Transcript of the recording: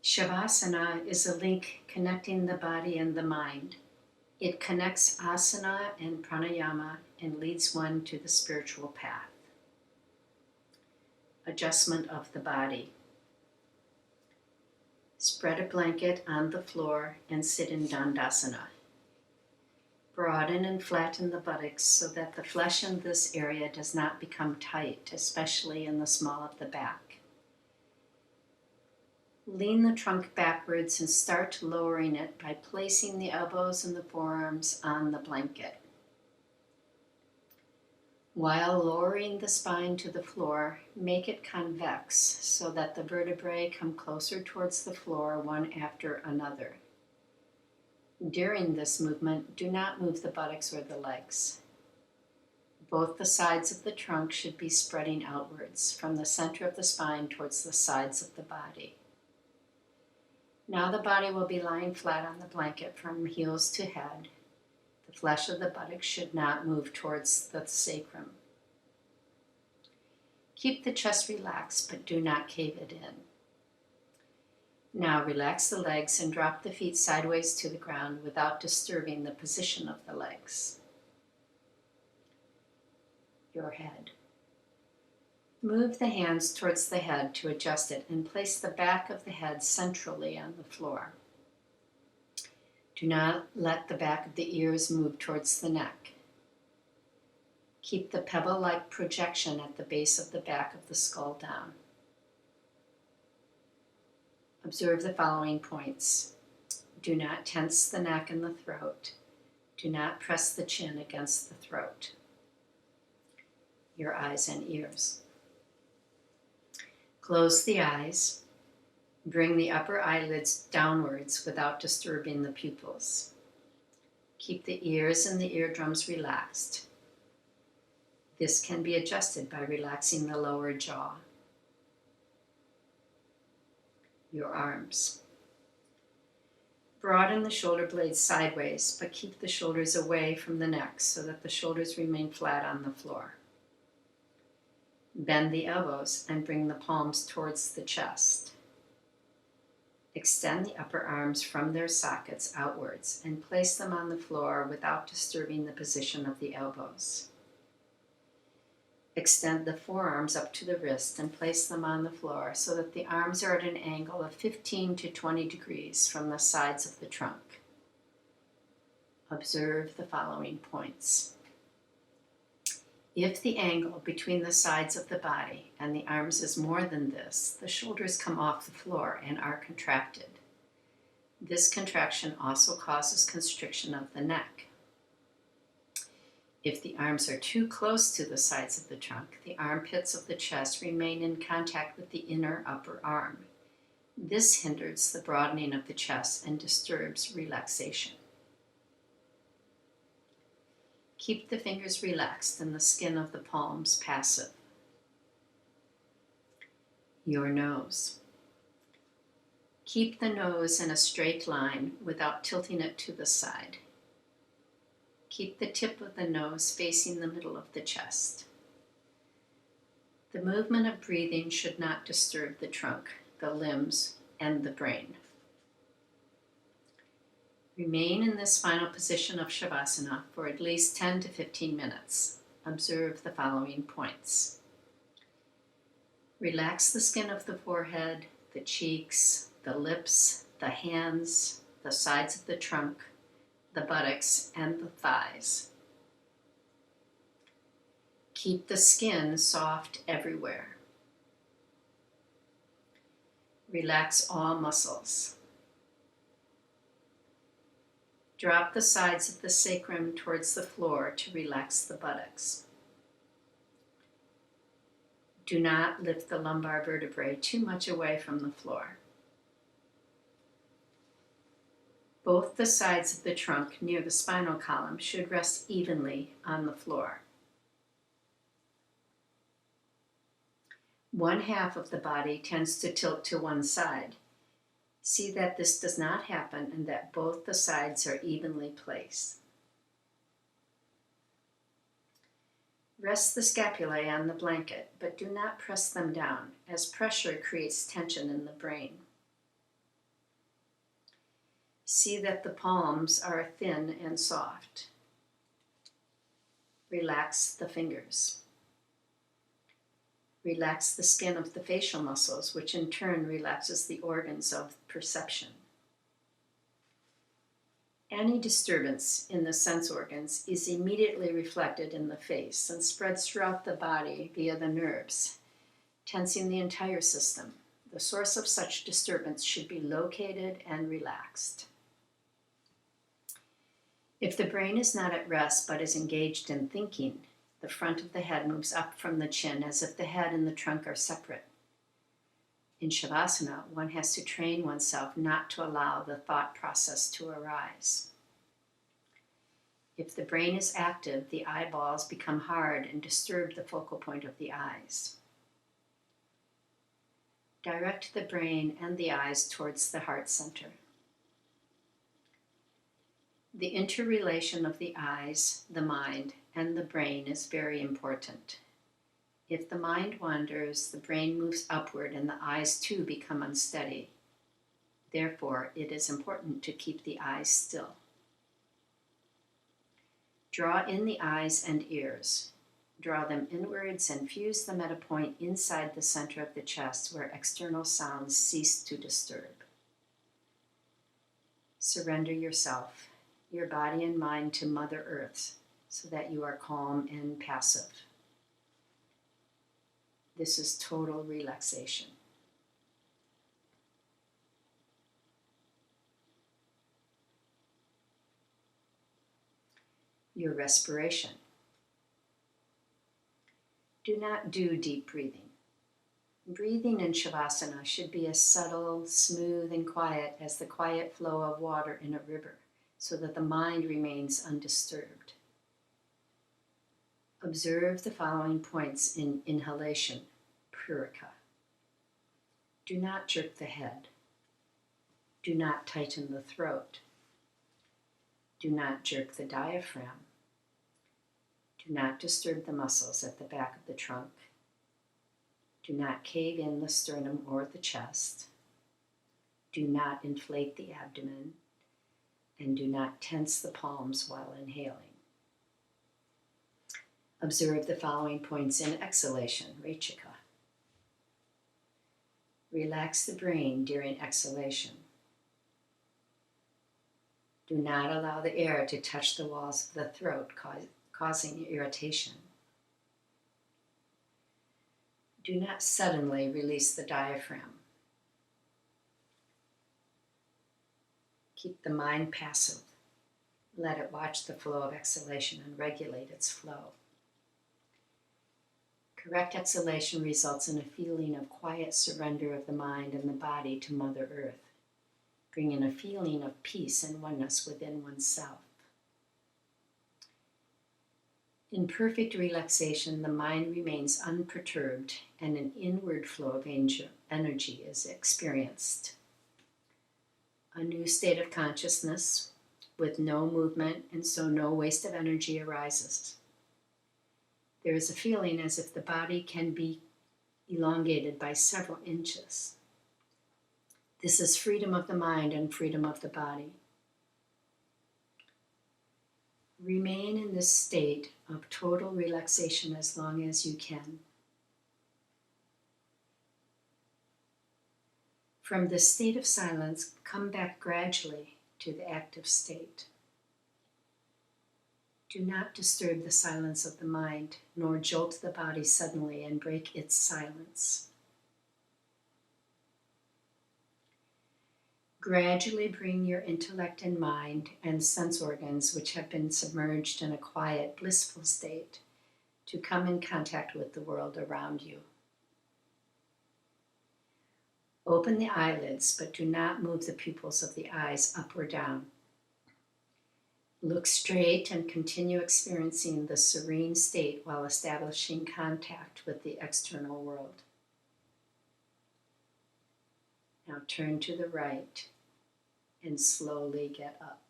Savasana is a link connecting the body and the mind. It connects asana and pranayama and leads one to the spiritual path. Adjustment of the body. Spread a blanket on the floor and sit in Dandasana. Broaden and flatten the buttocks so that the flesh in this area does not become tight, especially in the small of the back. Lean the trunk backwards and start lowering it by placing the elbows and the forearms on the blanket. While lowering the spine to the floor, make it convex so that the vertebrae come closer towards the floor one after another. During this movement, do not move the buttocks or the legs. Both the sides of the trunk should be spreading outwards from the center of the spine towards the sides of the body. Now the body will be lying flat on the blanket from heels to head. The flesh of the buttocks should not move towards the sacrum. Keep the chest relaxed, but do not cave it in. Now relax the legs and drop the feet sideways to the ground without disturbing the position of the legs. Your head. Move the hands towards the head to adjust it and place the back of the head centrally on the floor. Do not let the back of the ears move towards the neck. Keep the pebble-like projection at the base of the back of the skull down. Observe the following points. Do not tense the neck and the throat. Do not press the chin against the throat. Your eyes and ears. Close the eyes. Bring the upper eyelids downwards without disturbing the pupils. Keep the ears and the eardrums relaxed. This can be adjusted by relaxing the lower jaw. Your arms. Broaden the shoulder blades sideways, but keep the shoulders away from the neck so that the shoulders remain flat on the floor. Bend the elbows and bring the palms towards the chest. Extend the upper arms from their sockets outwards and place them on the floor without disturbing the position of the elbows. Extend the forearms up to the wrist and place them on the floor so that the arms are at an angle of 15 to 20 degrees from the sides of the trunk. Observe the following points. If the angle between the sides of the body and the arms is more than this, the shoulders come off the floor and are contracted. This contraction also causes constriction of the neck. If the arms are too close to the sides of the trunk, the armpits of the chest remain in contact with the inner upper arm. This hinders the broadening of the chest and disturbs relaxation. Keep the fingers relaxed and the skin of the palms passive. Your nose. Keep the nose in a straight line without tilting it to the side. Keep the tip of the nose facing the middle of the chest. The movement of breathing should not disturb the trunk, the limbs, and the brain. Remain in this final position of Shavasana for at least 10 to 15 minutes. Observe the following points. Relax the skin of the forehead, the cheeks, the lips, the hands, the sides of the trunk, the buttocks, and the thighs. Keep the skin soft everywhere. Relax all muscles. Drop the sides of the sacrum towards the floor to relax the buttocks. Do not lift the lumbar vertebrae too much away from the floor. Both the sides of the trunk near the spinal column should rest evenly on the floor. One half of the body tends to tilt to one side. See that this does not happen and that both the sides are evenly placed. Rest the scapulae on the blanket, but do not press them down, as pressure creates tension in the brain. See that the palms are thin and soft. Relax the fingers. Relax the skin of the facial muscles, which in turn relaxes the organs of perception. Any disturbance in the sense organs is immediately reflected in the face and spreads throughout the body via the nerves, tensing the entire system. The source of such disturbance should be located and relaxed. If the brain is not at rest but is engaged in thinking, the front of the head moves up from the chin as if the head and the trunk are separate. In Savasana, one has to train oneself not to allow the thought process to arise. If the brain is active, the eyeballs become hard and disturb the focal point of the eyes. Direct the brain and the eyes towards the heart center. The interrelation of the eyes, the mind, and the brain is very important. If the mind wanders, the brain moves upward and the eyes too become unsteady. Therefore, it is important to keep the eyes still. Draw in the eyes and ears. Draw them inwards and fuse them at a point inside the center of the chest where external sounds cease to disturb. Surrender yourself, your body and mind to Mother Earth so that you are calm and passive. This is total relaxation. Your respiration. Do not do deep breathing. Breathing in Savasana should be as subtle, smooth, and quiet as the quiet flow of water in a river, so that the mind remains undisturbed. Observe the following points in inhalation, purika. Do not jerk the head. Do not tighten the throat. Do not jerk the diaphragm. Do not disturb the muscles at the back of the trunk. Do not cave in the sternum or the chest. Do not inflate the abdomen. And do not tense the palms while inhaling. Observe the following points in exhalation, rechika. Relax the brain during exhalation. Do not allow the air to touch the walls of the throat, causing irritation. Do not suddenly release the diaphragm. Keep the mind passive. Let it watch the flow of exhalation and regulate its flow. Correct exhalation results in a feeling of quiet surrender of the mind and the body to Mother Earth, bringing a feeling of peace and oneness within oneself. In perfect relaxation, the mind remains unperturbed and an inward flow of energy is experienced. A new state of consciousness with no movement and so no waste of energy arises. There is a feeling as if the body can be elongated by several inches. This is freedom of the mind and freedom of the body. Remain in this state of total relaxation as long as you can. From this state of silence, come back gradually to the active state. Do not disturb the silence of the mind, nor jolt the body suddenly and break its silence. Gradually bring your intellect and mind and sense organs, which have been submerged in a quiet, blissful state, to come in contact with the world around you. Open the eyelids, but do not move the pupils of the eyes up or down. Look straight and continue experiencing the serene state while establishing contact with the external world. Now turn to the right and slowly get up.